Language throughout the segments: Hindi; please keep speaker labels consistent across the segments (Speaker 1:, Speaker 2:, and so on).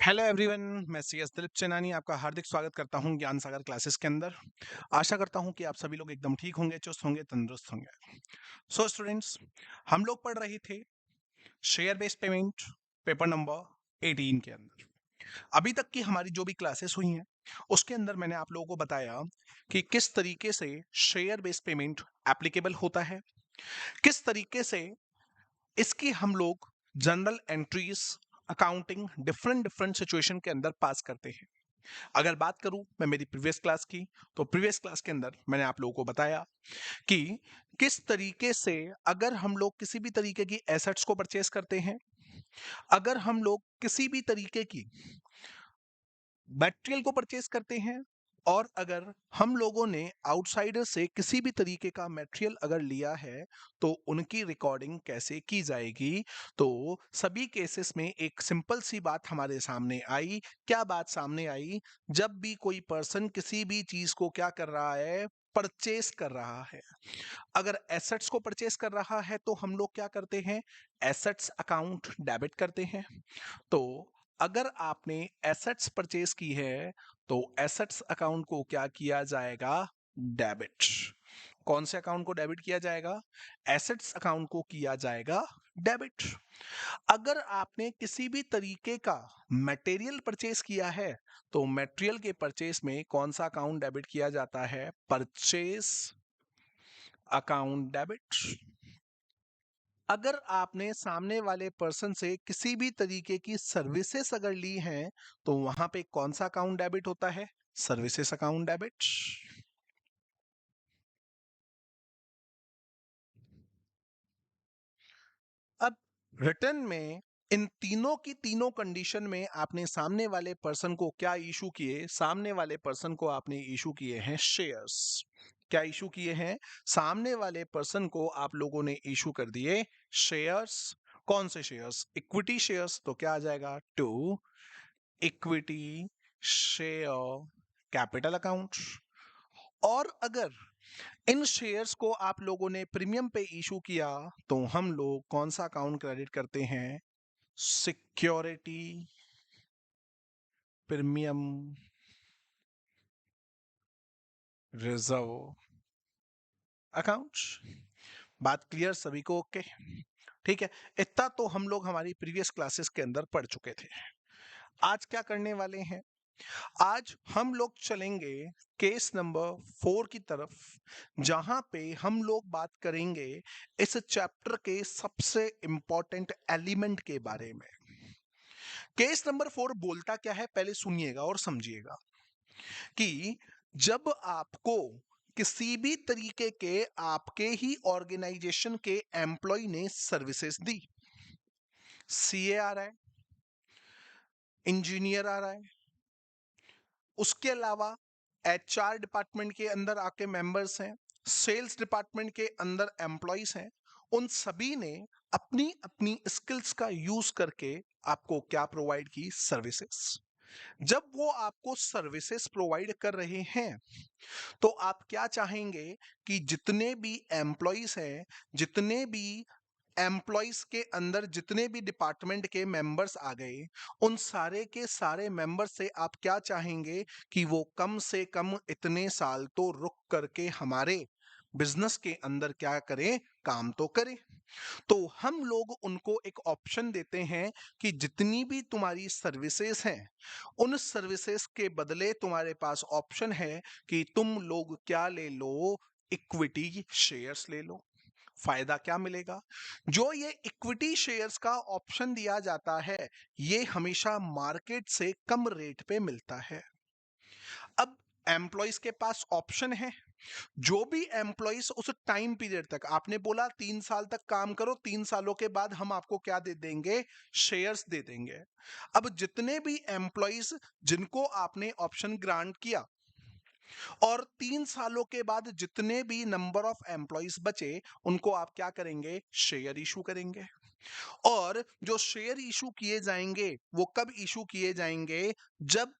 Speaker 1: हेलो एवरीवन, मैं सीएस दिलीप चेनानी आपका हार्दिक स्वागत करता हूं ज्ञान सागर क्लासेस के अंदर। आशा करता हूं कि आप सभी लोग एकदम ठीक होंगे, चुस्त होंगे, तंदुरुस्त होंगे। सो स्टूडेंट्स, हम लोग पढ़ रहे थे share based payment paper number 18 के अंदर। अभी तक की हमारी जो भी क्लासेस हुई हैं उसके अंदर मैंने आप लोगों को बताया कि किस तरीके से शेयर बेस्ड पेमेंट एप्लीकेबल होता है, किस तरीके से इसकी हम लोग general entries accounting different different situation के अंदर पास करते हैं। अगर बात करूं मैं मेरी प्रीवियस क्लास की, तो प्रीवियस क्लास के अंदर मैंने आप लोगों को बताया कि किस तरीके से अगर हम लोग किसी भी तरीके की एसेट्स को परचेस करते हैं, अगर हम लोग किसी भी तरीके की मटेरियल को परचेस करते हैं, और अगर हम लोगों ने आउटसाइडर से किसी भी तरीके का मटेरियल अगर लिया है तो उनकी रिकॉर्डिंग कैसे की जाएगी। तो सभी केसेस में एक सिंपल सी बात हमारे सामने आई। क्या बात सामने आई? जब भी कोई पर्सन किसी भी चीज को क्या कर रहा है, परचेस कर रहा है, अगर एसेट्स को परचेस कर रहा है तो हम लोग क्या करते हैं, एसेट्स अकाउंट डेबिट करते हैं। तो अगर आपने एसेट्स परचेस की है तो एसेट्स अकाउंट को क्या किया जाएगा, डेबिट। कौन से अकाउंट को डेबिट किया जाएगा? एसेट्स अकाउंट को किया जाएगा डेबिट। अगर आपने किसी भी तरीके का मटेरियल परचेस किया है तो मटेरियल के परचेस में कौन सा अकाउंट डेबिट किया जाता है? Purchase account debit. अगर आपने सामने वाले पर्सन से किसी भी तरीके की सर्विसेज अगर ली हैं तो वहां पे कौन सा अकाउंट डेबिट होता है? Services account debit. अब रिटर्न में इन तीनों की तीनों कंडीशन में आपने सामने वाले पर्सन को क्या इशू किए? सामने वाले पर्सन को आपने इशू किए हैं शेयर्स। क्या इशू किए हैं? सामने वाले पर्सन को आप लोगों ने इशू कर दिए शेयर्स। कौन से शेयर्स? Equity shares. तो क्या आ जाएगा? To equity share capital account. और अगर इन शेयर्स को आप लोगों ने प्रीमियम पे इशू किया तो हम लोग कौन सा अकाउंट क्रेडिट करते हैं? Security premium reserve account. बात क्लियर सभी को? ओके, ठीक है। इतना तो हम लोग हमारी प्रीवियस क्लासेस के अंदर पढ़ चुके थे। आज क्या करने वाले हैं? आज हम लोग चलेंगे केस नंबर 4 की तरफ, जहां पे हम लोग बात करेंगे इस चैप्टर के सबसे इंपॉर्टेंट एलिमेंट के बारे में। केस नंबर 4 बोलता क्या है, पहले सुनिएगा और समझिएगा कि जब आपको किसी भी तरीके के आपके ही ऑर्गेनाइजेशन के एम्प्लॉय ने सर्विसेज दी, सीए आ रहा है, इंजीनियर आ रहा है, उसके अलावा एचआर डिपार्टमेंट के अंदर आपके मेंबर्स हैं, सेल्स डिपार्टमेंट के अंदर एम्प्लॉयज हैं, उन सभी ने अपनी अपनी स्किल्स का यूज करके आपको क्या प्रोवाइड की? सर्विसेज। जब वो आपको सर्विसेज प्रोवाइड कर रहे हैं तो आप क्या चाहेंगे कि जितने भी एम्प्लॉयज हैं, जितने भी एम्प्लॉयज के अंदर जितने भी डिपार्टमेंट के मेंबर्स आ गए, उन सारे के सारे मेंबर से आप क्या चाहेंगे कि वो कम से कम इतने साल तो रुक करके हमारे बिजनेस के अंदर क्या करें, काम तो करें। तो हम लोग उनको एक ऑप्शन देते हैं कि जितनी भी तुम्हारी सर्विसेज हैं, उन सर्विसेज के बदले तुम्हारे पास ऑप्शन है कि तुम लोग क्या ले लो? इक्विटी शेयर्स ले लो। फायदा क्या मिलेगा? जो ये इक्विटी शेयर्स का ऑप्शन दिया जाता है, ये हमेशा मार्केट से कम रेट पे मिलता है। अब एम्प्लॉयज के पास ऑप्शन है, जो भी एम्प्लॉयज उस टाइम पीरियड तक, आपने बोला 3 साल तक काम करो, 3 सालों के बाद हम आपको क्या दे देंगे? शेयर्स दे देंगे। अब जितने भी एम्प्लॉयज जिनको आपने ऑप्शन ग्रांट किया, और 3 सालों के बाद जितने भी नंबर ऑफ एम्प्लॉयज बचे, उनको आप क्या करेंगे? शेयर इशू करेंगे। और जो शेयर इशू किए जाएंगे वो कब इशू किए जाएंगे? जब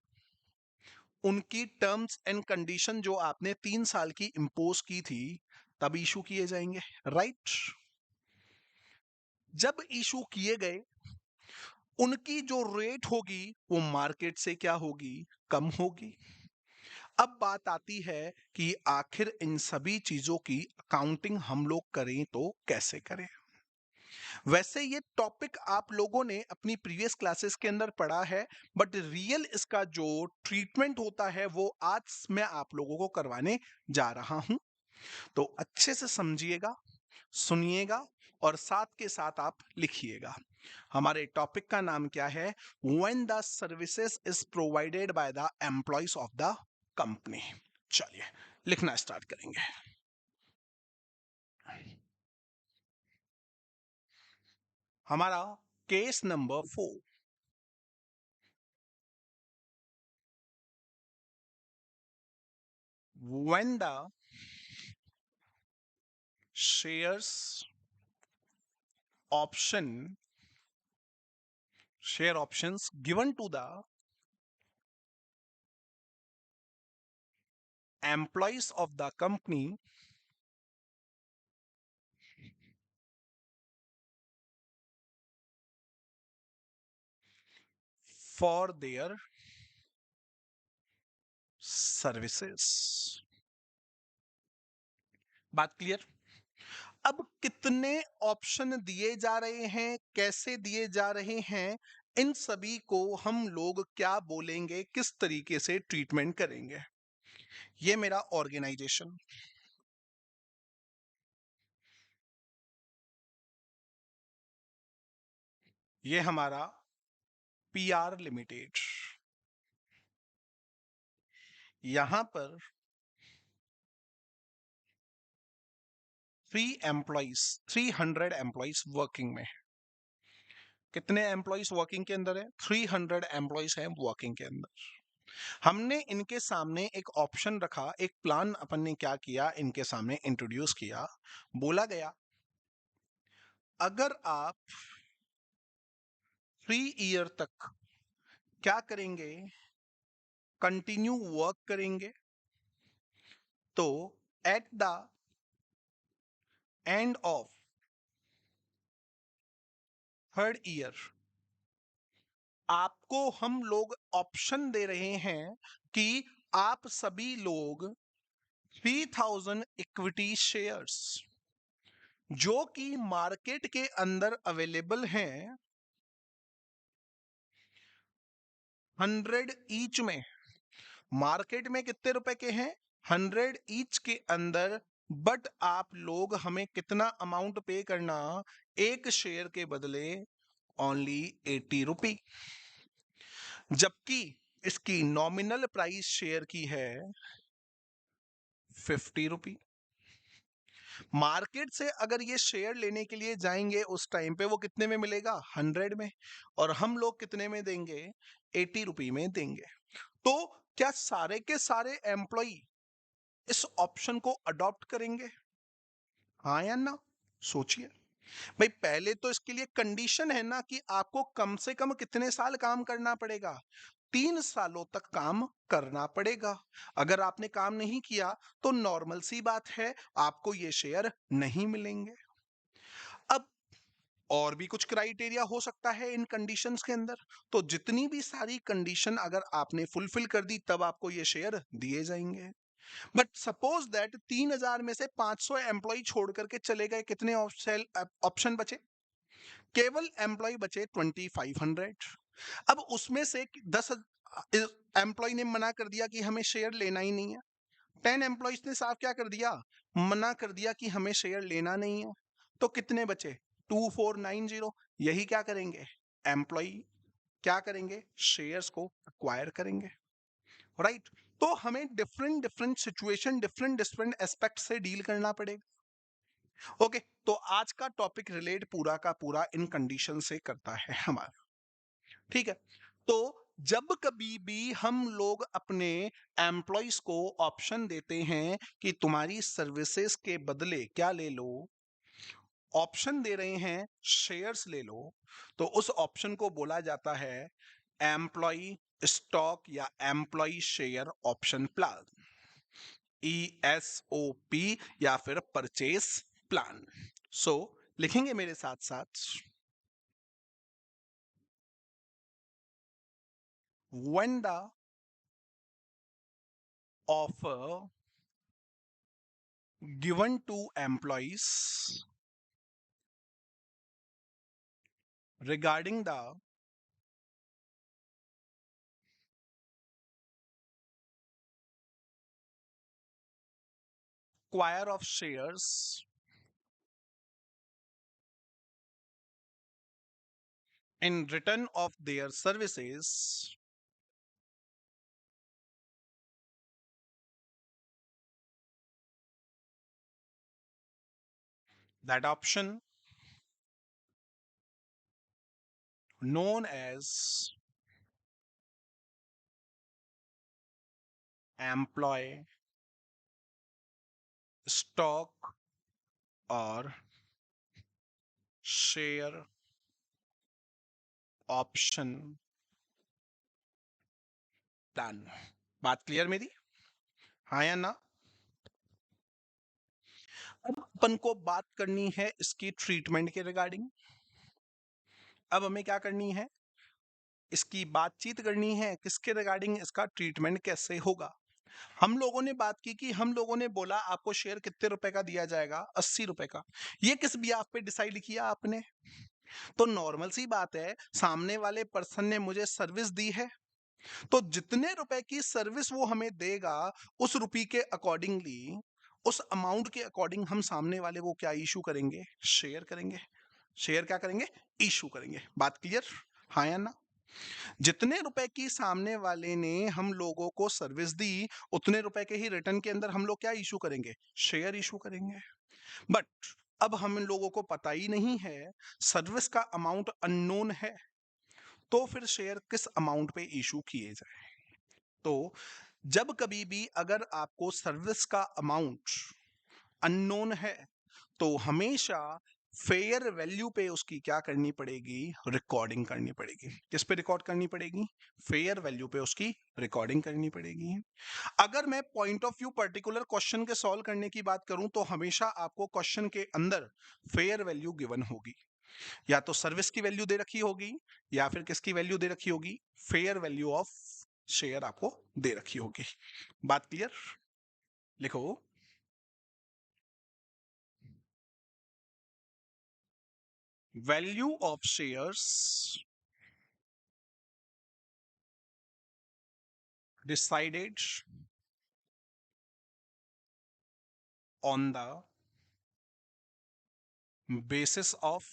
Speaker 1: उनकी टर्म्स एंड कंडीशन जो आपने 3 साल की इंपोज की थी, तब इशू किए जाएंगे, राइट? जब इशू किए गए उनकी जो रेट होगी वो मार्केट से क्या होगी, कम होगी। अब बात आती है कि आखिर इन सभी चीजों की अकाउंटिंग हम लोग करें तो कैसे करें। वैसे ये टॉपिक आप लोगों ने अपनी प्रीवियस क्लासेस के अंदर पढ़ा है, बट रियल इसका जो ट्रीटमेंट होता है वो आज मैं आप लोगों को करवाने जा रहा हूं। तो अच्छे से समझिएगा, सुनिएगा और साथ के साथ आप लिखिएगा। हमारे टॉपिक का नाम क्या है, when the services is provided by the employees of the company. चलिए लिखना स्टार्ट करेंगे। हमारा case number 4, when the shares option share options given to the employees of the company for their services। बात क्लियर। अब कितने ऑप्शन दिए जा रहे हैं, कैसे दिए जा रहे हैं, इन सभी को हम लोग क्या बोलेंगे, किस तरीके से ट्रीटमेंट करेंगे। ये मेरा ऑर्गेनाइजेशन, ये हमारा पीआर लिमिटेड, यहां पर 300 एम्प्लॉइज वर्किंग में। कितने एम्प्लॉइज वर्किंग के अंदर है, 300 एम्प्लॉइज हैं वर्किंग के अंदर। हमने इनके सामने एक ऑप्शन रखा, एक प्लान अपन ने क्या किया, इनके सामने इंट्रोड्यूस किया। बोला गया अगर आप 3 ईयर तक क्या करेंगे, कंटिन्यू वर्क करेंगे, तो at the end of 3rd year आपको हम लोग ऑप्शन दे रहे हैं कि आप सभी लोग 3000 इक्विटी शेयर्स जो कि मार्केट के अंदर अवेलेबल हैं 100 ईच में। मार्केट में कितने रुपए के हैं, 100 ईच के अंदर। बट आप लोग हमें कितना अमाउंट पे करना, एक शेयर के बदले ओनली 80 रुपी, जबकि इसकी नॉमिनल प्राइस शेयर की है 50 रुपी। मार्केट से अगर ये शेयर लेने के लिए जाएंगे उस टाइम पे वो कितने में मिलेगा, 100 में, और हम लोग कितने में देंगे, 80 रुपी में देंगे। तो क्या सारे के सारे एम्प्लॉय इस ऑप्शन को अडॉप्ट करेंगे, हाँ या ना, सोचिए। भाई पहले तो इसके लिए कंडीशन है ना कि आपको कम से कम कितने साल काम करना पड़ेगा, 3 सालों तक काम करना पड़ेगा। अगर आपने काम नहीं किया तो नॉर्मल सी बात है, आपको ये शेयर नहीं मिलेंगे। अब और भी कुछ क्राइटेरिया हो सकता है इन कंडीशंस के अंदर, तो जितनी भी सारी कंडीशन अगर आपने फुलफिल कर दी तब आपको ये शेयर दिए जाएंगे। बट सपोज दैट 3000 में से 500 एम्प्लॉय छोड़ करके चले गए, कितने ऑप्शन बचे, केवल एम्प्लॉय बचे 2500। अब उसमें से 10 एम्प्लॉय ने मना कर दिया कि हमें शेयर लेना ही नहीं है, 10 एम्प्लॉयज ने साफ क्या कर दिया, मना कर दिया कि हमें शेयर लेना नहीं है। तो कितने बचे, 2490। यही क्या करेंगे, एम्प्लॉय क्या करेंगे, शेयर्स को अक्वायर करेंगे, राइट। तो हमें different different situation, different different aspect से डील करना पड़ेगा। ओके, तो आज का टॉपिक रिलेट पूरा का पूरा इन कंडीशन से करता है हमारा, ठीक है। तो जब कभी भी हम लोग अपने एम्प्लॉयज को ऑप्शन देते हैं कि तुम्हारी सर्विसेज के बदले क्या ले लो, ऑप्शन दे रहे हैं शेयर्स ले लो, तो उस ऑप्शन को बोला जाता है एम्प्लॉय स्टॉक या employee share option plan, ESOP, या फिर परचेस प्लान। सो लिखेंगे मेरे साथ साथ, when the offer given to employees regarding the acquire of shares in return of their services, that option known as employee stock or share option plan. बात क्लियर मेरी? हाँ या ना? अब अपन को बात करनी है इसकी ट्रीटमेंट के रिगार्डिंग। अब हमें क्या करनी है, इसकी बातचीत करनी है किसके रिगार्डिंग, इसका ट्रीटमेंट कैसे होगा। हम लोगों ने बात की कि हम लोगों ने बोला आपको शेयर कितने रुपए का दिया जाएगा, 80 रुपए का। ये किस ब्याज पे डिसाइड किया आपने? तो नॉर्मल सी बात है, सामने वाले पर्सन ने मुझे सर्विस दी है, तो जितने रुपए की सर्विस वो हमें देगा उस रुपए के अकॉर्डिंगली, उस अमाउंट के अकॉर्डिंग हम सामने वाले को क्या इशू करेंगे, शेयर करेंगे। शेयर क्या करेंगे, इशू करेंगे। बात क्लियर? हाँ या ना? जितने रुपए की सामने वाले ने हम लोगों को सर्विस दी, उतने रुपए के ही रिटर्न के अंदर हम लोग क्या इशू करेंगे, शेयर इशू करेंगे। बट अब हम लोगों को पता ही नहीं है, सर्विस का अमाउंट अननोन है, तो फिर शेयर किस अमाउंट पे इशू किए जाए। तो जब कभी भी अगर आपको सर्विस का अमाउंट अननोन है, तो हमेशा फेयर वैल्यू पे उसकी क्या करनी पड़ेगी, रिकॉर्डिंग करनी पड़ेगी। किस पे रिकॉर्ड करनी पड़ेगी, फेयर वैल्यू पे उसकी रिकॉर्डिंग करनी पड़ेगी। अगर मैं point of view particular question के सॉल्व करने की बात करूं, तो हमेशा आपको क्वेश्चन के अंदर फेयर वैल्यू गिवन होगी। या तो सर्विस की वैल्यू दे रखी होगी, या फिर किसकी वैल्यू दे रखी होगी, फेयर वैल्यू ऑफ शेयर आपको दे रखी होगी। बात क्लियर? लिखो, value of shares decided on the basis of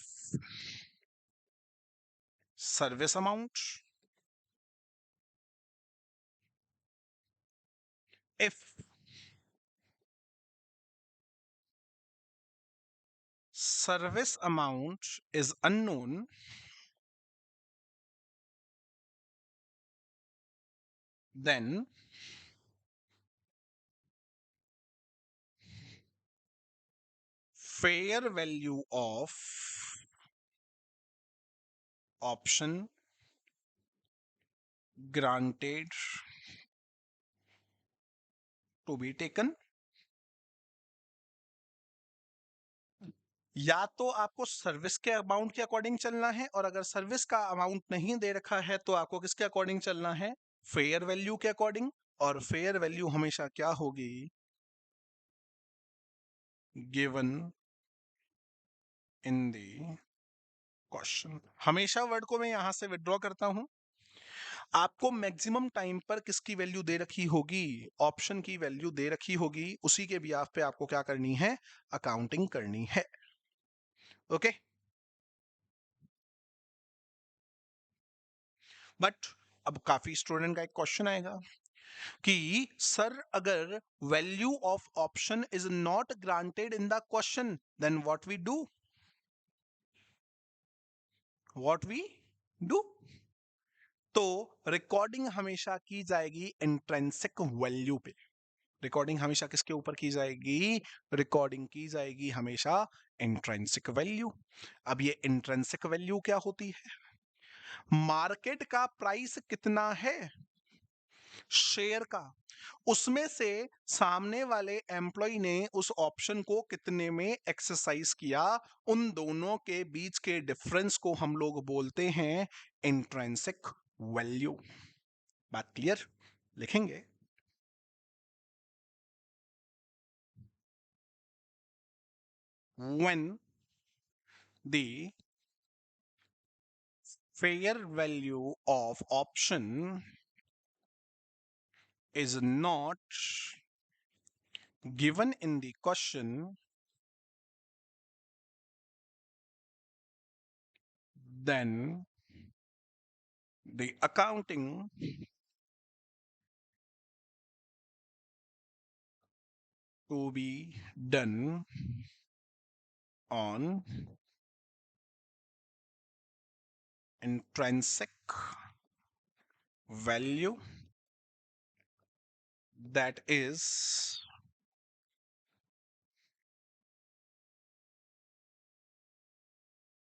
Speaker 1: service amount if service amount is unknown, then fair value of option granted to be taken। या तो आपको सर्विस के अमाउंट के अकॉर्डिंग चलना है, और अगर सर्विस का अमाउंट नहीं दे रखा है तो आपको किसके अकॉर्डिंग चलना है, फेयर वैल्यू के अकॉर्डिंग। और फेयर वैल्यू हमेशा क्या होगी, गिवन इन द क्वेश्चन। हमेशा वर्ड को मैं यहां से विड्रॉ करता हूं। आपको मैक्सिमम टाइम पर किसकी वैल्यू दे रखी होगी, ऑप्शन की वैल्यू दे रखी होगी, उसी के बिहाफ पे आपको क्या करनी है, अकाउंटिंग करनी है। ओके, बट अब काफी स्टूडेंट का एक क्वेश्चन आएगा कि सर अगर value of option is not granted in the question, then what we do. तो रिकॉर्डिंग हमेशा की जाएगी इंट्रिंसिक वैल्यू पे। रिकॉर्डिंग हमेशा किसके ऊपर की जाएगी, रिकॉर्डिंग की जाएगी हमेशा इंट्रिंसिक वैल्यू। अब ये इंट्रिंसिक वैल्यू क्या होती है, मार्केट का प्राइस कितना है शेयर का, उसमें से सामने वाले एम्प्लॉय ने उस ऑप्शन को कितने में एक्सरसाइज किया, उन दोनों के बीच के डिफरेंस को हम लोग बोलते हैं इंट्रिंसिक वैल्यू। बात क्लियर? लिखेंगे when the fair value of option is not given in the question, then the accounting to be done on intrinsic value, that is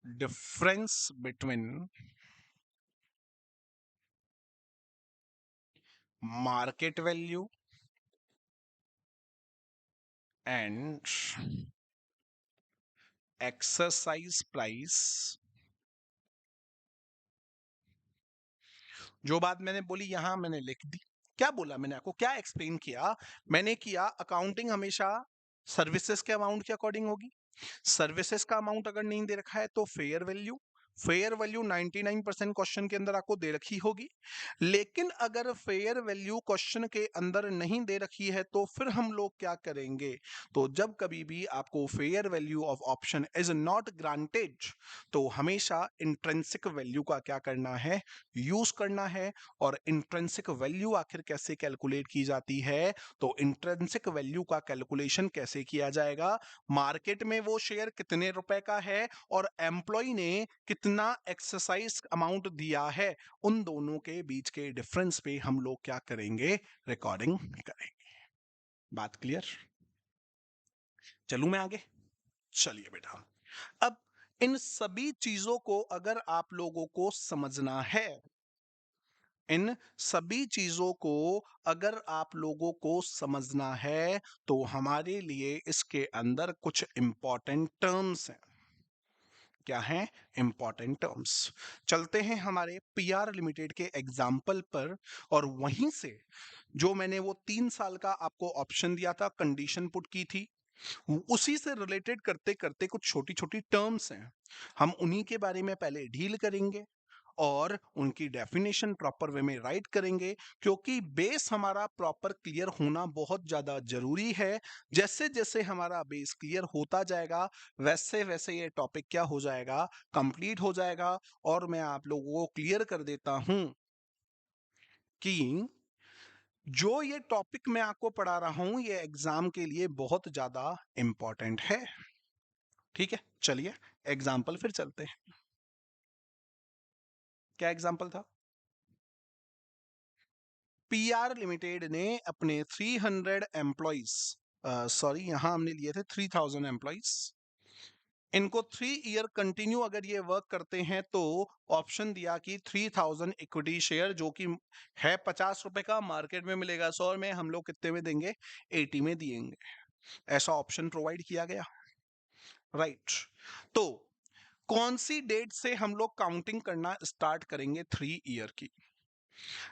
Speaker 1: difference between market value and exercise price। जो बात मैंने बोली यहां मैंने लिख दी। क्या बोला मैंने, आपको क्या एक्सप्लेन किया? मैंने किया अकाउंटिंग हमेशा सर्विसेज के अमाउंट के अकॉर्डिंग होगी। सर्विसेज का अमाउंट अगर नहीं दे रखा है तो फेयर वैल्यू 99% क्वेश्चन के अंदर आपको दे रखी होगी। लेकिन अगर फेयर वैल्यू क्वेश्चन के अंदर नहीं दे रखी है तो फिर हम लोग क्या करेंगे? तो जब कभी भी आपको fair value of option is not granted तो हमेशा इंट्रिंसिक वैल्यू का क्या करना है? यूज करना है। और इंट्रिंसिक वैल्यू आखिर कैसे कैलकुलेट की जाती है? तो इंट्रिंसिक वैल्यू का कैलकुलेशन कैसे किया जाएगा? मार्केट में वो शेयर कितने रुपए का है और एम्प्लॉय ने कितना एक्सरसाइज अमाउंट दिया है, उन दोनों के बीच के डिफरेंस पे हम लोग क्या करेंगे? रिकॉर्डिंग करेंगे। बात क्लियर? चलूं मैं आगे? चलिए बेटा, अब इन सभी चीजों को अगर आप लोगों को समझना है, इन सभी चीजों को अगर आप लोगों को समझना है तो हमारे लिए इसके अंदर कुछ इंपॉर्टेंट टर्म्स हैं। क्या है? Important terms. चलते हैं हमारे पीआर लिमिटेड के एग्जाम्पल पर, और वहीं से जो मैंने वो 3 साल का आपको ऑप्शन दिया था, कंडीशन पुट की थी, उसी से रिलेटेड करते करते कुछ छोटी छोटी टर्म्स हैं, हम उन्हीं के बारे में पहले डील करेंगे और उनकी डेफिनेशन प्रॉपर वे में राइट करेंगे, क्योंकि बेस हमारा प्रॉपर क्लियर होना बहुत ज्यादा जरूरी है। जैसे जैसे हमारा बेस क्लियर होता जाएगा वैसे वैसे ये टॉपिक क्या हो जाएगा? कंप्लीट हो जाएगा। और मैं आप लोगों को क्लियर कर देता हूं कि जो ये टॉपिक मैं आपको पढ़ा रहा हूं ये एग्जाम के लिए बहुत ज्यादा इंपॉर्टेंट है। ठीक है, चलिए एग्जाम्पल फिर चलते हैं। क्या एग्जाम्पल था? पीआर लिमिटेड ने अपने 300 एम्प्लॉइज, सॉरी यहां हमने लिए थे 3000 एम्प्लॉइज, इनको 3 ईयर कंटिन्यू अगर ये वर्क करते हैं तो ऑप्शन दिया कि 3000 इक्विटी शेयर, जो कि है 50 रुपए का, मार्केट में मिलेगा 100 में, हम लोग कितने में देंगे? 80 में देंगे। ऐसा ऑप्शन प्रोवाइड किया गया, राइट। तो कौन सी डेट से हम लोग काउंटिंग करना स्टार्ट करेंगे 3 ईयर की?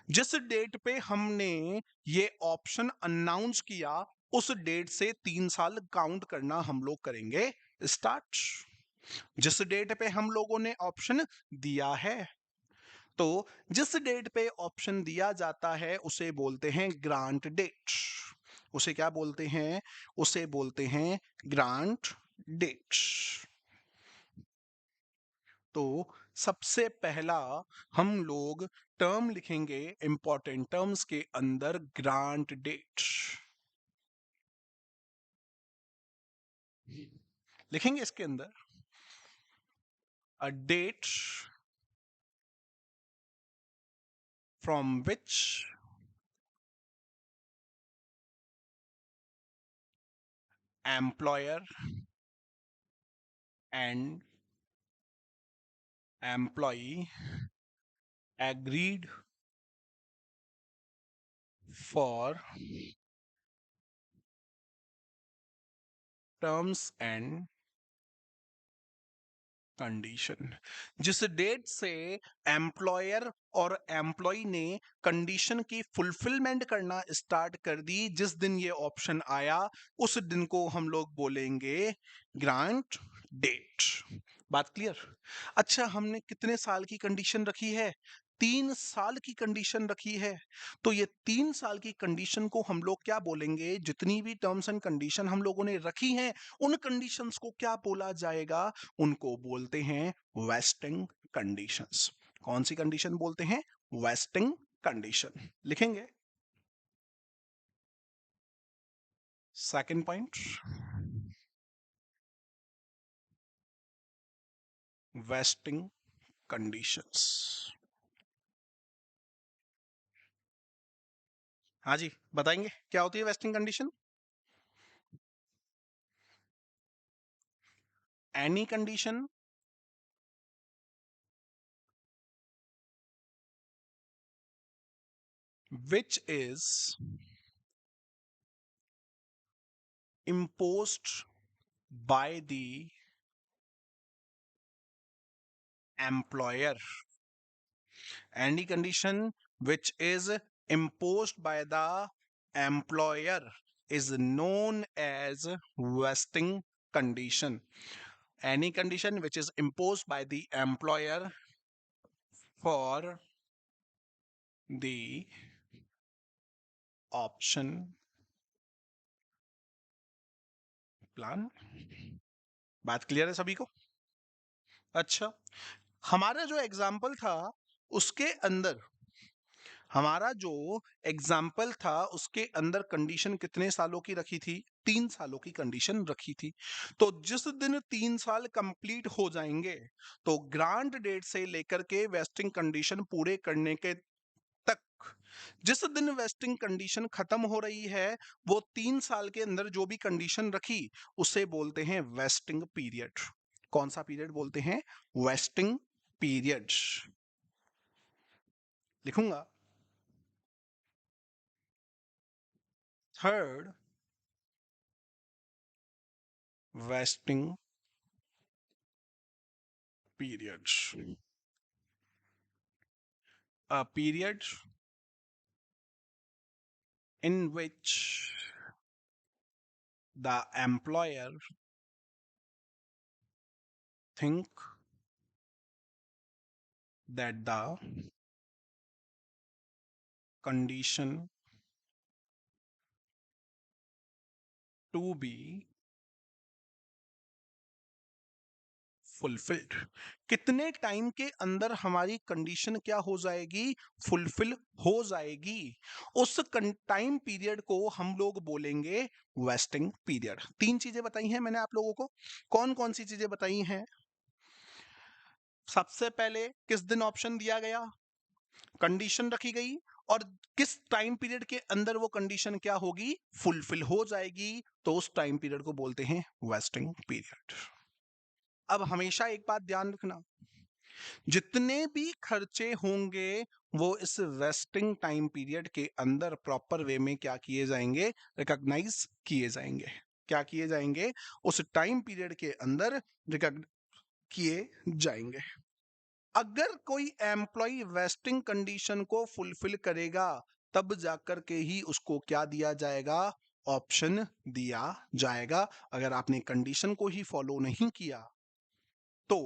Speaker 1: जिस डेट पे हमने ये ऑप्शन अनाउंस किया उस डेट से 3 साल काउंट करना हम लोग करेंगे स्टार्ट। जिस डेट पे हम लोगों ने ऑप्शन दिया है, तो जिस डेट पे ऑप्शन दिया जाता है उसे बोलते हैं ग्रांट डेट। उसे क्या बोलते हैं? उसे बोलते हैं ग्रांट डेट। तो सबसे पहला हम लोग टर्म लिखेंगे इंपॉर्टेंट टर्म्स के अंदर, ग्रांट डेट लिखेंगे इसके अंदर। A date from which employer and employee agreed for terms and condition. जिस डेट से एम्प्लॉयर और एम्प्लॉय ने कंडीशन की फुलफिलमेंट करना स्टार्ट कर दी, जिस दिन ये ऑप्शन आया उस दिन को हम लोग बोलेंगे ग्रांट डेट। बात क्लियर? अच्छा, हमने कितने साल की कंडीशन रखी है? 3 साल की कंडीशन रखी है। तो ये 3 साल की कंडीशन को हम लोग क्या बोलेंगे? जितनी भी टर्म्स एंड कंडीशन हम लोगों ने रखी हैं उन कंडीशंस को क्या बोला जाएगा? उनको बोलते हैं वेस्टिंग कंडीशंस। कौन सी कंडीशन बोलते हैं? Wasting condition. लिखेंगे सेकंड पॉइंट, वेस्टिंग कंडीशंस। हाँ जी, बताएंगे क्या होती है wasting condition? Any condition which is imposed by the employer. Any condition which is imposed by the employer is known as vesting condition. Any condition which is imposed by the employer for the option plan. बात क्लियर है सभी को? अच्छा, हमारा जो एग्जाम्पल था उसके अंदर हमारा जो एग्जाम्पल था उसके अंदर कंडीशन कितने सालों की रखी थी? 3 सालों की कंडीशन रखी थी। तो जिस दिन 3 साल कंप्लीट हो जाएंगे तो ग्रांट डेट से लेकर के वेस्टिंग कंडीशन पूरे करने के तक, जिस दिन वेस्टिंग कंडीशन खत्म हो रही है वो 3 साल के अंदर जो भी कंडीशन रखी उसे बोलते हैं वेस्टिंग पीरियड। कौन सा पीरियड बोलते हैं? Vesting period. लिखूंगा, third vesting period. A period in which the employer think that the condition to be fulfilled. कितने टाइम के अंदर हमारी कंडीशन क्या हो जाएगी? फुलफिल हो जाएगी। उस टाइम पीरियड को हम लोग बोलेंगे वेस्टिंग पीरियड। 3 चीजें बताई हैं मैंने आप लोगों को। कौन कौन सी चीजें बताई हैं? सबसे पहले किस दिन ऑप्शन दिया गया, कंडीशन रखी गई, और किस टाइम पीरियड के अंदर वो कंडीशन क्या होगी? फुलफिल हो जाएगी। तो उस टाइम पीरियड को बोलते हैं वेस्टिंग पीरियड। अब हमेशा एक बात ध्यान रखना, जितने भी खर्चे होंगे वो इस वेस्टिंग टाइम पीरियड के अंदर प्रॉपर वे में क्या किए जाएंगे? रिकॉग्नाइज किए जाएंगे। क्या किए जाएंगे? उस टाइम पीरियड के अंदर रिकॉग्नाइज किए जाएंगे। अगर कोई एम्प्लॉय वेस्टिंग कंडीशन को फुलफिल करेगा तब जाकर के ही उसको क्या दिया जाएगा? ऑप्शन दिया जाएगा। अगर आपने कंडीशन को ही फॉलो नहीं किया तो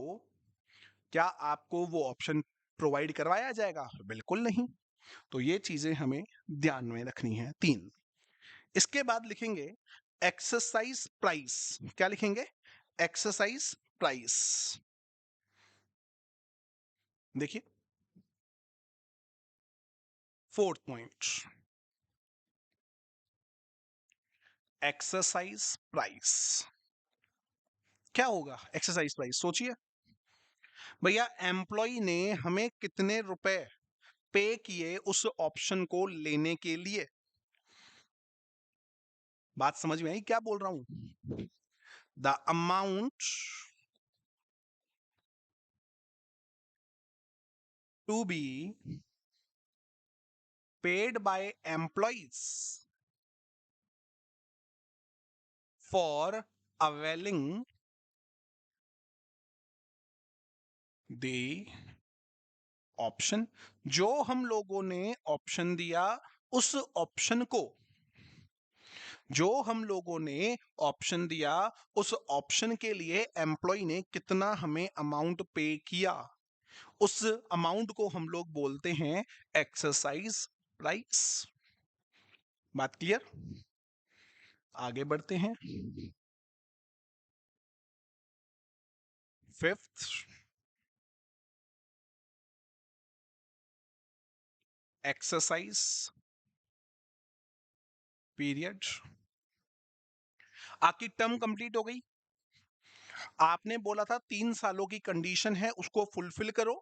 Speaker 1: क्या आपको वो ऑप्शन प्रोवाइड करवाया जाएगा? बिल्कुल नहीं। तो ये चीजें हमें ध्यान में रखनी है। 3। इसके बाद लिखेंगे एक्सरसाइज प्राइस। क्या लिखेंगे? Exercise price. देखिए, फोर्थ पॉइंट, एक्सरसाइज प्राइस। क्या होगा एक्सरसाइज प्राइस? सोचिए भैया, एम्प्लॉय ने हमें कितने रुपए पे किए उस ऑप्शन को लेने के लिए? बात समझ में आई क्या बोल रहा हूं? The amount to be paid by employees for availing the option, जो हम लोगों ने ऑप्शन दिया उस ऑप्शन को, जो हम लोगों ने ऑप्शन दिया उस ऑप्शन के लिए एम्प्लॉय ने कितना हमें अमाउंट पे किया, उस अमाउंट को हम लोग बोलते हैं एक्सरसाइज प्राइस। बात क्लियर? आगे बढ़ते हैं। Fifth, exercise period. आपकी टर्म कंप्लीट हो गई। आपने बोला था 3 सालों की कंडीशन है उसको फुलफिल करो।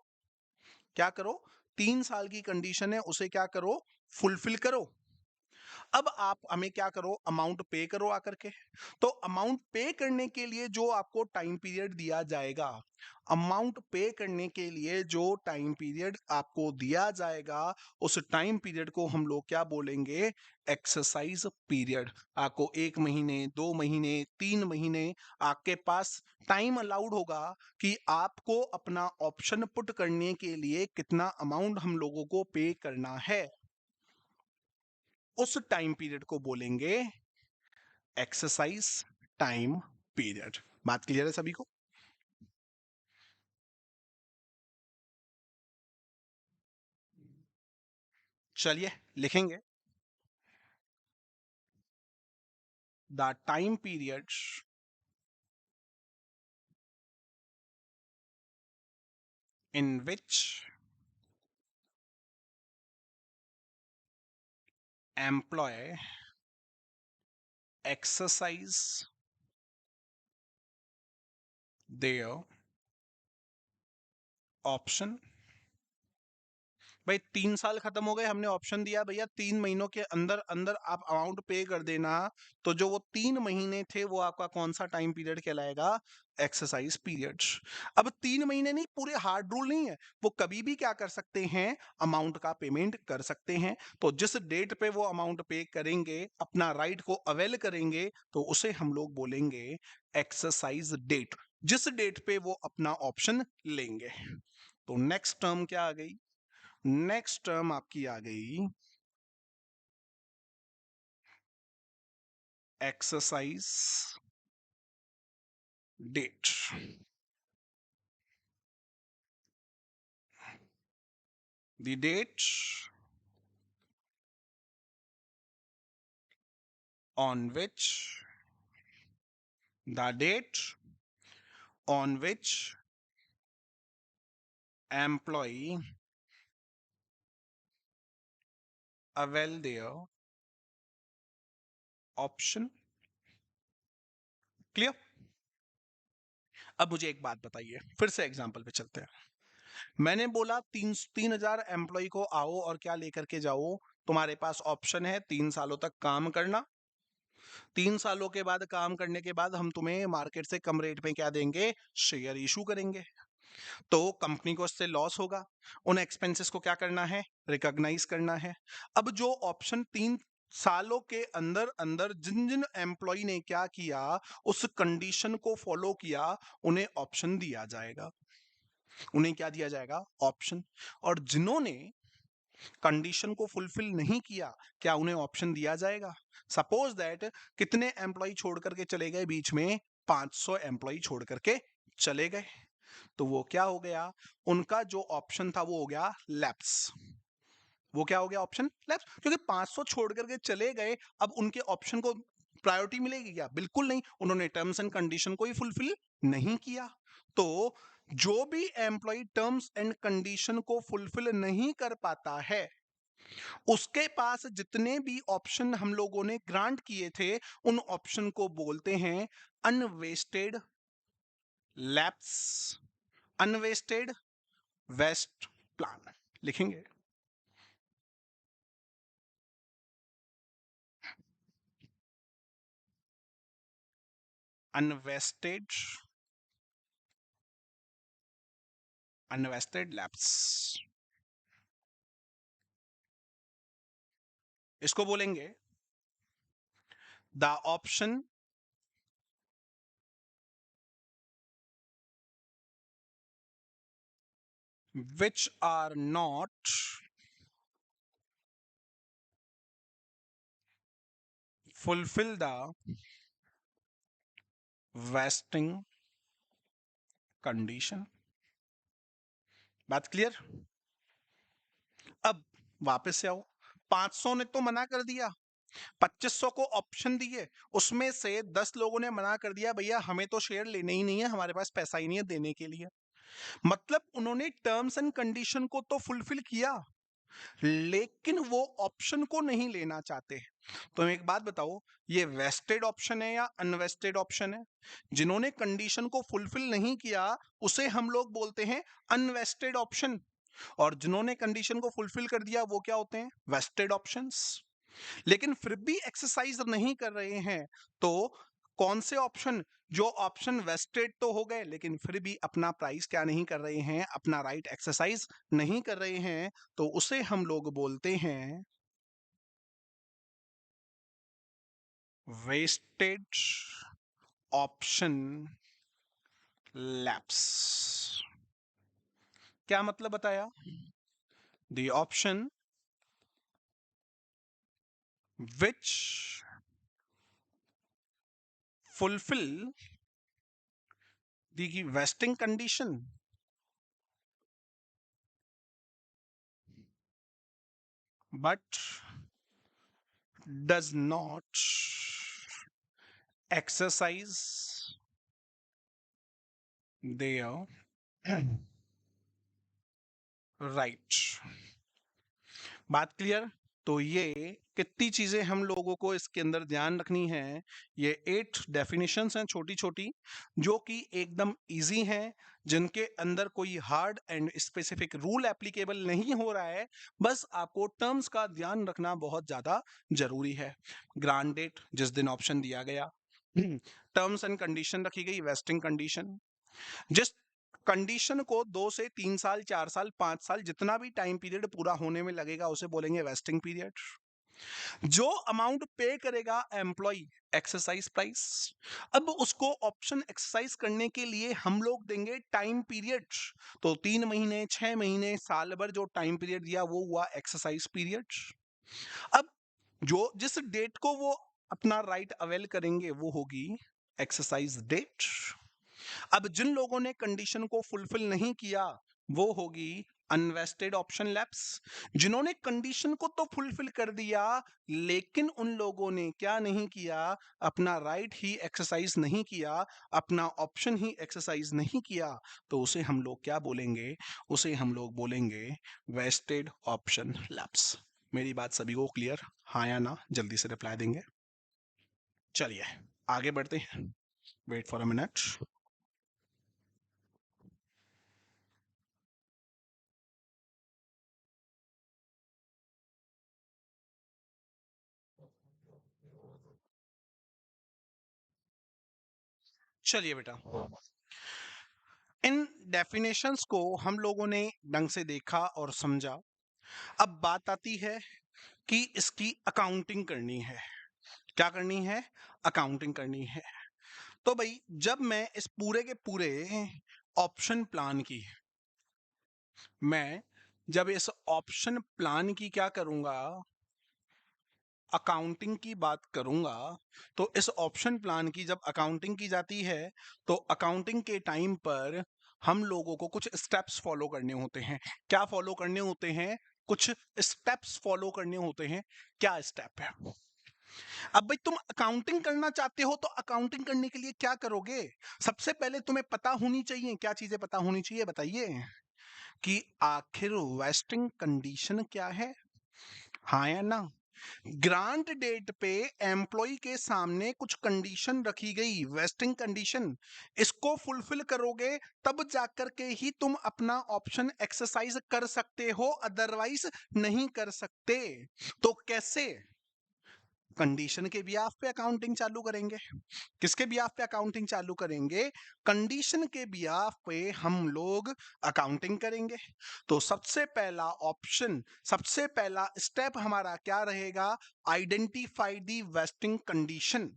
Speaker 1: क्या करो? 3 साल की कंडीशन है उसे क्या करो? फुलफिल करो। अब आप हमें क्या करो? अमाउंट पे करो आकर के। तो अमाउंट पे करने के लिए जो आपको टाइम पीरियड दिया जाएगा, अमाउंट पे करने के लिए जो टाइम पीरियड आपको दिया जाएगा, उस टाइम पीरियड को हम लोग क्या बोलेंगे? Exercise period. आपको 1 महीने, 2 महीने, 3 महीने आपके पास टाइम अलाउड होगा कि आपको अपना ऑप्शन पुट करने के लिए कितना अमाउंट हम लोगों को पे करना है। उस टाइम पीरियड को बोलेंगे एक्सरसाइज टाइम पीरियड। बात क्लियर है सभी को? चलिए लिखेंगे। The time period in which employee exercise their option. भाई 3 साल खत्म हो गए, हमने ऑप्शन दिया भैया 3 महीनों के अंदर अंदर आप अमाउंट पे कर देना। तो जो वो 3 महीने थे वो आपका कौन सा टाइम पीरियड कहलाएगा? Exercise period. अब 3 महीने नहीं, पूरे हार्ड रूल नहीं है, वो कभी भी क्या कर सकते हैं? अमाउंट का पेमेंट कर सकते हैं। तो जिस डेट पे वो अमाउंट पे करेंगे, अपना राइट को अवेल करेंगे, तो उसे हम लोग बोलेंगे एक्सरसाइज डेट, जिस डेट पे वो अपना ऑप्शन लेंगे। तो नेक्स्ट टर्म क्या आ गई? नेक्स्ट टर्म आपकी आ गई exercise date. The date on which the date on which employee avail their option। Clear? अब मुझे एक बात बताइए, फिर से एग्जांपल पे चलते हैं। मैंने बोला 3,000 एम्प्लॉय को आओ और क्या लेकर के जाओ? तुम्हारे पास ऑप्शन है 3 सालों तक काम करना। 3 सालों के बाद काम करने के बाद हम तुम्हें मार्केट से कम रेट में क्या देंगे? शेयर इशू करेंगे। तो कंपनी को इससे लॉस होगा। उन एक्सपेंसेस को क्या करना है? रिकॉग्नाइज करना है। अब जो ऑप्शन 3 सालों के अंदर अंदर जिन जिन एम्प्लॉय ने क्या किया, उस कंडीशन को फॉलो किया, उन्हें ऑप्शन दिया जाएगा। उन्हें क्या दिया जाएगा? ऑप्शन। और जिन्होंने कंडीशन को फुलफिल नहीं किया, क्या उन्हें ऑप्शन दिया जाएगा? सपोज दैट कितने एम्प्लॉय छोड़ करके चले गए बीच में? 500 एम्प्लॉय छोड़ करके चले गए। तो वो क्या हो गया? उनका जो ऑप्शन था वो हो गया लैप्स। वो क्या हो गया? Option lapse. क्योंकि 500 छोड़ करके चले गए, अब उनके ऑप्शन को प्रायोरिटी मिलेगी क्या? बिल्कुल नहीं। उन्होंने टर्म्स एंड कंडीशन को ही फुलफिल नहीं किया। तो जो भी एम्प्लॉय टर्म्स एंड कंडीशन को फुलफिल नहीं कर पाता है, उसके पास जितने भी ऑप्शन हम लोगों ने ग्रांट किए थे, उन ऑप्शन को बोलते हैं unvested lapse, unvested waste plan. लिखेंगे अनवेस्टेड, अनवेस्टेड लैप्स, इसको बोलेंगे the option which are not fulfill the vesting condition. बात क्लियर? अब वापस से आओ, 500 ने तो मना कर दिया, 2500 को ऑप्शन दिए, उसमें से 10 लोगों ने मना कर दिया भैया हमें तो शेयर लेने ही नहीं है, हमारे पास पैसा ही नहीं है देने के लिए। मतलब उन्होंने टर्म्स एंड कंडीशन को तो फुलफिल किया, लेकिन वो ऑप्शन को नहीं लेना चाहते। तो एक बात बताओ, ये वेस्टेड ऑप्शन है या अनवेस्टेड ऑप्शन है? जिन्होंने कंडीशन को फुलफिल नहीं किया उसे हम लोग बोलते हैं अनवेस्टेड ऑप्शन, और जिन्होंने कंडीशन को फुलफिल कर दिया वो क्या होते हैं? Vested options. लेकिन फिर भी एक्सरसाइज नहीं कर रहे हैं, तो कौन से ऑप्शन? जो ऑप्शन वेस्टेड तो हो गए लेकिन फिर भी अपना प्राइस क्या नहीं कर रहे हैं, अपना राइट एक्सरसाइज नहीं कर रहे हैं, तो उसे हम लोग बोलते हैं वेस्टेड ऑप्शन लैप्स। क्या मतलब बताया? The option which fulfil the wasting condition but does not exercise their right। बात क्लियर? तो ये कितनी चीजें हम लोगों को इसके अंदर ध्यान रखनी है। ये 8 डेफिनेशंस हैं छोटी छोटी, जो कि एकदम इजी हैं, जिनके अंदर कोई hard and specific rule applicable नहीं हो रहा है, बस आपको टर्म्स का ध्यान रखना बहुत ज्यादा जरूरी है। ग्रांट डेट जिस दिन ऑप्शन दिया गया, टर्म्स एंड कंडीशन रखी गई वेस्टिंग कंडीशन, जिस कंडीशन को 2 से 3 साल 4 साल 5 साल जितना भी टाइम पीरियड पूरा होने में लगेगा उसे बोलेंगे वेस्टिंग पीरियड। जो अमाउंट पे करेगा एम्प्लॉय एक्सरसाइज प्राइस, अब उसको ऑप्शन एक्सरसाइज करने के लिए हम लोग देंगे टाइम पीरियड, तो 3 महीने 6 महीने साल भर जो टाइम पीरियड दिया वो हुआ एक्सरसाइज पीरियड। अब जो जिस डेट को वो अपना राइट अवेल करेंगे वो होगी एक्सरसाइज डेट। अब जिन लोगों ने कंडीशन को फुलफिल नहीं किया वो होगी अनवेस्टेड ऑप्शन लैप्स। जिन्होंने कंडीशन को तो फुलफिल कर दिया लेकिन उन लोगों ने क्या नहीं किया, अपना राइट ही एक्सरसाइज नहीं किया, अपना ऑप्शन ही एक्सरसाइज नहीं किया, तो उसे हम लोग क्या बोलेंगे? उसे हम लोग बोलेंगे वेस्टेड ऑप्शन लैप्स। मेरी बात सभी को क्लियर? हाँ या ना जल्दी से रिप्लाई देंगे। चलिए आगे बढ़ते हैं, वेट फॉर अ मिनट। चलिए बेटा, इन डेफिनेशंस को हम लोगों ने ढंग से देखा और समझा। अब बात आती है कि इसकी अकाउंटिंग करनी है। क्या करनी है? अकाउंटिंग करनी है। तो भाई जब मैं इस पूरे के पूरे ऑप्शन प्लान की, मैं जब इस ऑप्शन प्लान की क्या करूंगा, अकाउंटिंग की बात करूंगा, तो इस ऑप्शन प्लान की जब अकाउंटिंग की जाती है तो अकाउंटिंग के टाइम पर हम लोगों को कुछ स्टेप्स फॉलो करने होते हैं। क्या फॉलो करने होते हैं? कुछ स्टेप्स फॉलो करने होते हैं। क्या स्टेप है? अब भाई तुम अकाउंटिंग करना चाहते हो तो अकाउंटिंग करने के लिए क्या करोगे? सबसे पहले तुम्हें पता होनी चाहिए, क्या चीजें पता होनी चाहिए बताइए, कि आखिर वेस्टिंग कंडीशन क्या है। हाँ या ना? ग्रांट डेट पे एम्प्लॉय के सामने कुछ कंडीशन रखी गई, वेस्टिंग कंडीशन, इसको फुलफिल करोगे तब जाकर के ही तुम अपना ऑप्शन एक्सरसाइज कर सकते हो, अदरवाइज नहीं कर सकते। तो कैसे? कंडीशन के बिहाफ पे अकाउंटिंग चालू करेंगे। किसके बिहाफ पे अकाउंटिंग चालू करेंगे? कंडीशन के बिहाफ पे हम लोग अकाउंटिंग करेंगे। तो सबसे पहला ऑप्शन, सबसे पहला स्टेप हमारा क्या रहेगा? Identify the wasting condition.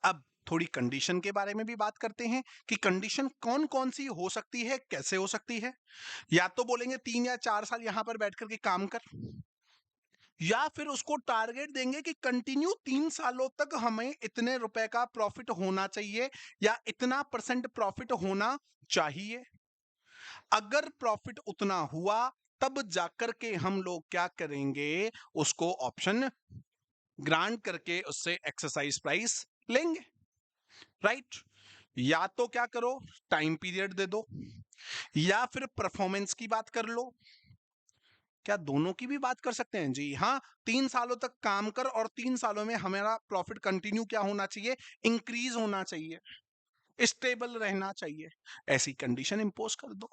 Speaker 1: अब थोड़ी कंडीशन के बारे में भी बात करते हैं कि कंडीशन कौन कौन सी हो सकती है, कैसे हो सकती है। या तो बोलेंगे 3 या 4 साल यहां पर बैठ करके काम कर, या फिर उसको टारगेट देंगे कि कंटिन्यू 3 सालों तक हमें इतने रुपए का प्रॉफिट होना चाहिए या इतना % प्रॉफिट होना चाहिए। अगर प्रॉफिट उतना हुआ तब जाकर के हम लोग क्या करेंगे, उसको ऑप्शन ग्रांट करके उससे एक्सरसाइज प्राइस लेंगे, राइट। या तो क्या करो, टाइम पीरियड दे दो, या फिर परफॉर्मेंस की बात कर लो। क्या दोनों की भी बात कर सकते हैं? जी हाँ, 3 सालों तक काम कर और 3 सालों में हमारा प्रॉफिट कंटिन्यू क्या होना चाहिए, इंक्रीज होना चाहिए, स्टेबल रहना चाहिए। ऐसी कंडीशन इंपोज कर दो।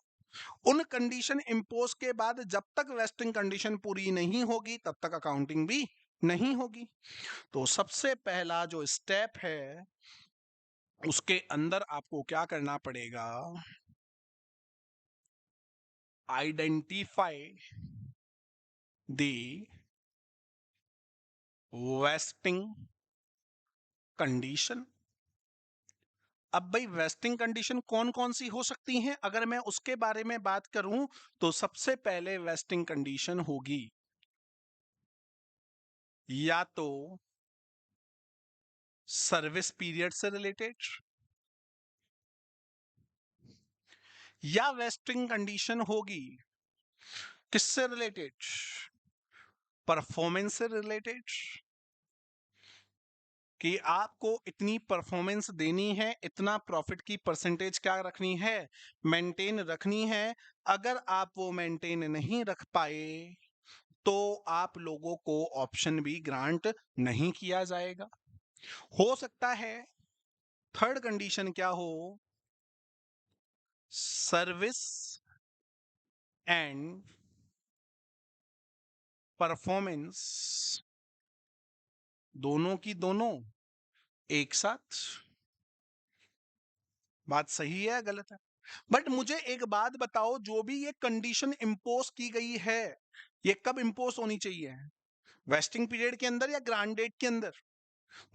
Speaker 1: उन कंडीशन इंपोज के बाद जब तक वेस्टिंग कंडीशन पूरी नहीं होगी तब तक अकाउंटिंग भी नहीं होगी। तो सबसे पहला जो स्टेप है उसके अंदर आपको क्या करना पड़ेगा, आइडेंटिफाई द वेस्टिंग कंडीशन। अब भाई वेस्टिंग कंडीशन कौन कौन सी हो सकती हैं, अगर मैं उसके बारे में बात करूं तो सबसे पहले वेस्टिंग कंडीशन होगी या तो सर्विस पीरियड से रिलेटेड, या वेस्टिंग कंडीशन होगी किससे रिलेटेड, परफॉर्मेंस से रिलेटेड, कि आपको इतनी परफॉर्मेंस देनी है, इतना प्रॉफिट की परसेंटेज क्या रखनी है, मेंटेन रखनी है। अगर आप वो मेंटेन नहीं रख पाए तो आप लोगों को ऑप्शन भी ग्रांट नहीं किया जाएगा। हो सकता है थर्ड कंडीशन क्या हो, सर्विस एंड परफॉर्मेंस दोनों की दोनों एक साथ। बात सही है गलत है? बट मुझे एक बात बताओ, जो भी ये कंडीशन इंपोज की गई है ये कब इंपोज होनी चाहिए, वेस्टिंग पीरियड के अंदर या ग्रांट डेट के अंदर?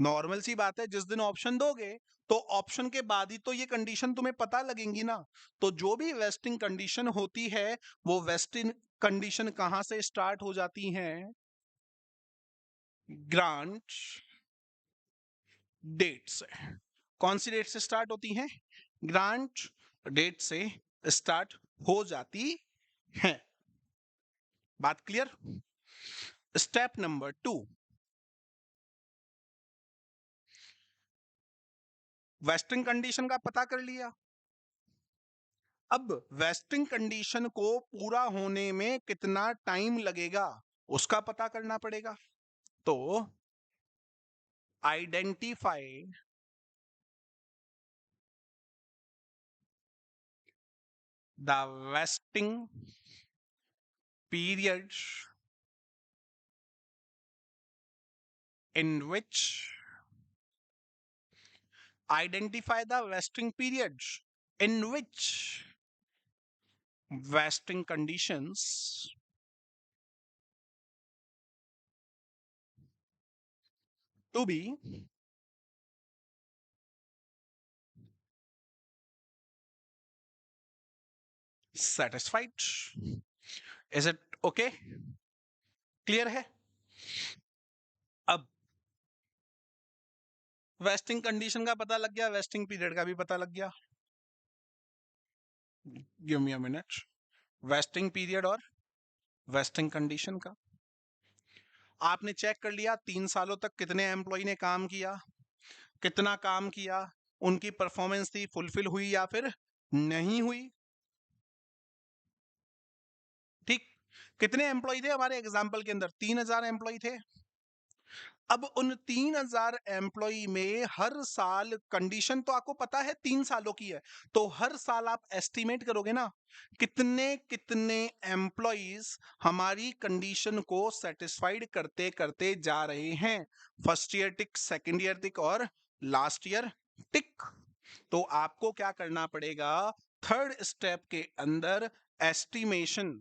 Speaker 1: नॉर्मल सी बात है, जिस दिन ऑप्शन दोगे तो ऑप्शन के बाद ही तो ये कंडीशन तुम्हें पता लगेंगी ना। तो जो भी वेस्टिंग कंडीशन होती है वो वेस्टिंग कंडीशन कहां से स्टार्ट हो जाती है, ग्रांट डेट से। कौन सी डेट से स्टार्ट होती है, ग्रांट डेट से स्टार्ट हो जाती है। बात clear? Step number 2, wasting condition का पता कर लिया। अब वेस्टिंग कंडीशन को पूरा होने में कितना टाइम लगेगा उसका पता करना पड़ेगा। तो identify the vesting period in which identify the vesting periods in which vesting conditions to be satisfied. Is it okay? Clear है? अब वेस्टिंग कंडीशन का पता लग गया, वेस्टिंग पीरियड का भी पता लग गया। Give me a minute. Vesting period और वेस्टिंग कंडीशन का आपने चेक कर लिया, 3 सालों तक कितने एम्प्लॉय ने काम किया, कितना काम किया, उनकी परफॉर्मेंस थी फुलफिल हुई या फिर नहीं हुई। ठीक, कितने एम्प्लॉय थे हमारे एग्जाम्पल के अंदर, 3000 एम्प्लॉय थे। अब उन 3000 एम्प्लॉय में हर साल कंडीशन तो आपको पता है 3 सालों की है, तो हर साल आप एस्टिमेट करोगे ना कितने कितने एम्प्लॉयज हमारी कंडीशन को सेटिस्फाइड करते करते जा रहे हैं। फर्स्ट ईयर टिक, सेकेंड ईयर टिक और लास्ट ईयर टिक। तो आपको क्या करना पड़ेगा, थर्ड स्टेप के अंदर एस्टिमेशन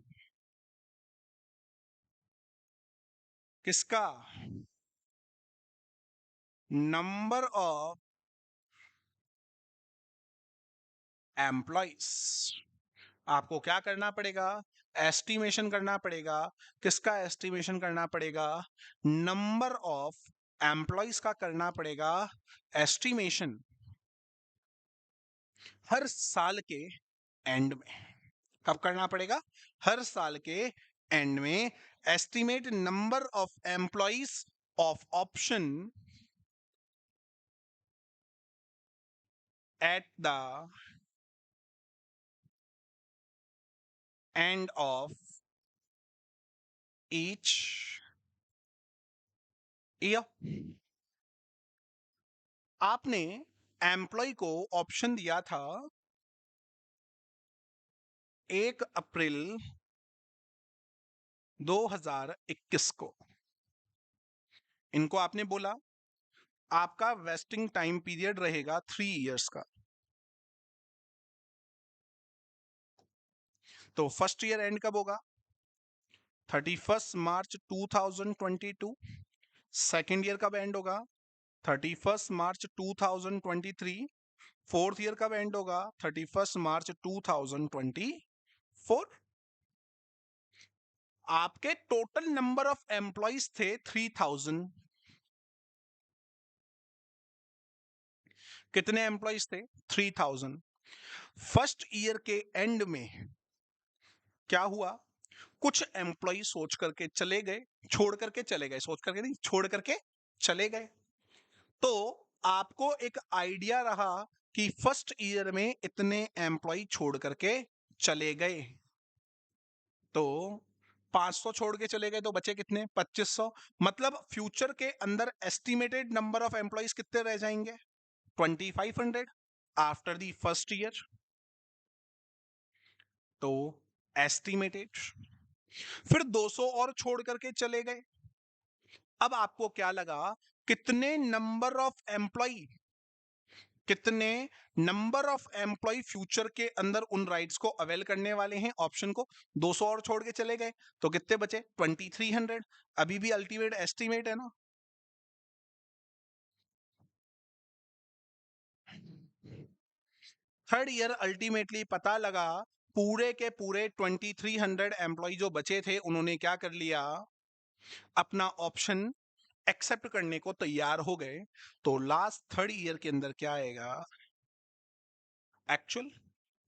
Speaker 1: किसका, नंबर ऑफ एम्प्लॉइज। आपको क्या करना पड़ेगा? एस्टिमेशन करना पड़ेगा। किसका एस्टिमेशन करना पड़ेगा? नंबर ऑफ एम्प्लॉइज का करना पड़ेगा एस्टिमेशन हर साल के एंड में। कब करना पड़ेगा? हर साल के एंड में। Estimate number of employees of option at the end of each year. आपने एम्प्लॉय को ऑप्शन दिया था 1 अप्रैल 2021 को। इनको आपने बोला आपका वेस्टिंग टाइम पीरियड रहेगा 3 इयर्स का। तो फर्स्ट ईयर एंड कब होगा? 31 मार्च 2022। सेकेंड ईयर कब एंड होगा? 31 मार्च 2023। फोर्थ ईयर कब एंड होगा? 31 मार्च 2024। आपके टोटल नंबर ऑफ एम्प्लॉइज थे 3000। कितने एम्प्लॉइज थे? 3000। फर्स्ट ईयर के एंड में क्या हुआ? कुछ एम्प्लॉय सोच करके चले गए, छोड़ करके चले गए, सोच करके नहीं, छोड़ करके चले गए। तो आपको एक आइडिया रहा कि फर्स्ट ईयर में इतने एम्प्लॉय छोड़ करके चले गए। तो 500 छोड़ के चले गए तो बचे कितने? 2500। मतलब फ्यूचर के अंदर एस्टिमेटेड नंबर ऑफ एम्प्लॉयज कितने रह जाएंगे? 2500 आफ्टर दी फर्स्ट ईयर। तो एस्टिमेटेड। फिर 200 और छोड़ करके चले गए। अब आपको क्या लगा? कितने नंबर ऑफ एम्प्लॉय, कितने नंबर ऑफ एम्प्लॉय फ्यूचर के अंदर उन राइट्स को अवेल करने वाले हैं ऑप्शन को? 200 और छोड़ के चले गए तो कितने बचे? 2300। अभी भी अल्टीमेट एस्टिमेट है ना। थर्ड ईयर अल्टीमेटली पता लगा पूरे के पूरे 2300 एम्प्लॉय जो बचे थे उन्होंने क्या कर लिया? अपना ऑप्शन एक्सेप्ट करने को तैयार हो गए। तो लास्ट थर्ड ईयर के अंदर क्या आएगा? एक्चुअल।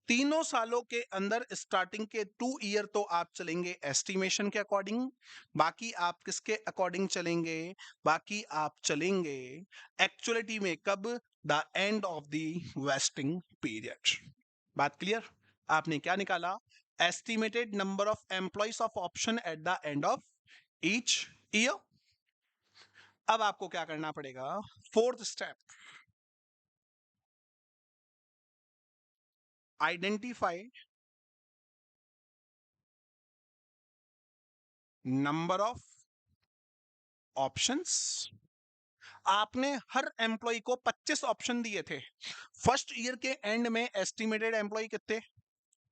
Speaker 1: तीनों सालों के अंदर स्टार्टिंग के 2 ईयर तो आप चलेंगे एस्टिमेशन के अकॉर्डिंग। बाकी आप किसके अकॉर्डिंग चलेंगे? बाकी आप चलेंगे एक्चुअलिटी में कब? The end of the vesting period. बात क्लियर? आपने क्या निकाला? Estimated number of employees of option at the end of each year. अब आपको क्या करना पड़ेगा? Fourth step, identify number of options. आपने हर एम्प्लॉय को 25 ऑप्शन दिए थे। फर्स्ट ईयर के एंड में एस्टिमेटेड एम्प्लॉय कितने?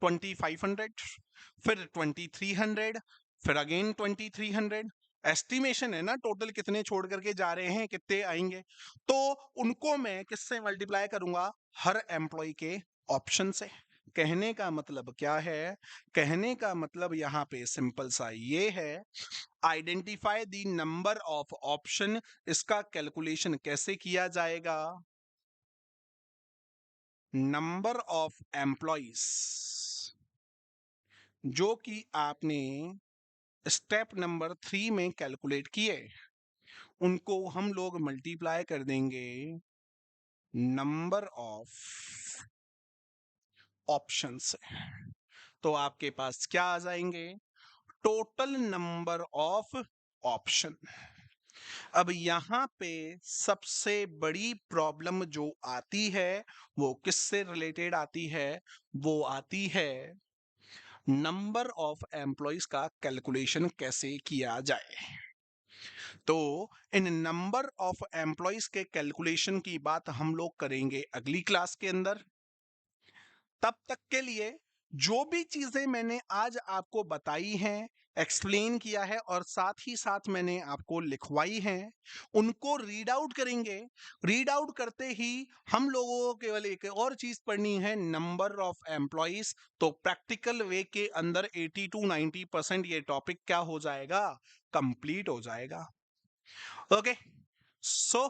Speaker 1: 2500। फिर 2300। फिर अगेन 2300। एस्टिमेशन है ना, टोटल कितने छोड़ करके जा रहे हैं, कितने आएंगे। तो उनको मैं किससे मल्टीप्लाई करूंगा? हर एम्प्लॉय के ऑप्शन से। कहने का मतलब क्या है? कहने का मतलब यहाँ पे सिंपल सा ये है, identify the number of option. इसका कैलकुलेशन कैसे किया जाएगा? नंबर ऑफ एम्प्लॉइज जो कि आपने स्टेप नंबर 3 में कैलकुलेट किए, उनको हम लोग मल्टीप्लाई कर देंगे नंबर ऑफ ऑप्शन से। तो आपके पास क्या आ जाएंगे? Total number of option. अब यहां पे सबसे बड़ी प्रॉब्लम जो आती है वो किससे रिलेटेड आती है? वो आती है नंबर ऑफ एम्प्लॉइज का कैलकुलेशन कैसे किया जाए। तो इन नंबर ऑफ एम्प्लॉइज के कैलकुलेशन की बात हम लोग करेंगे अगली क्लास के अंदर। तब तक के लिए जो भी चीजें मैंने आज आपको बताई हैं, एक्सप्लेन किया है और साथ ही साथ मैंने आपको लिखवाई हैं, उनको रीड आउट करेंगे। रीड आउट करते ही हम लोगों को केवल एक और चीज पढ़नी है, नंबर ऑफ एम्प्लॉइज। तो प्रैक्टिकल वे के अंदर 80 to 90% ये टॉपिक क्या हो जाएगा, कंप्लीट हो जाएगा। Okay, so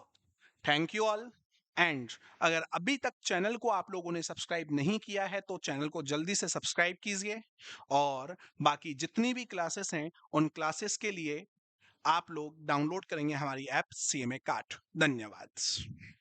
Speaker 1: thank you all. And अगर अभी तक चैनल को आप लोगों ने सब्सक्राइब नहीं किया है तो चैनल को जल्दी से सब्सक्राइब कीजिए, और बाकी जितनी भी क्लासेस हैं उन क्लासेस के लिए आप लोग डाउनलोड करेंगे हमारी ऐप CMA काट। धन्यवाद।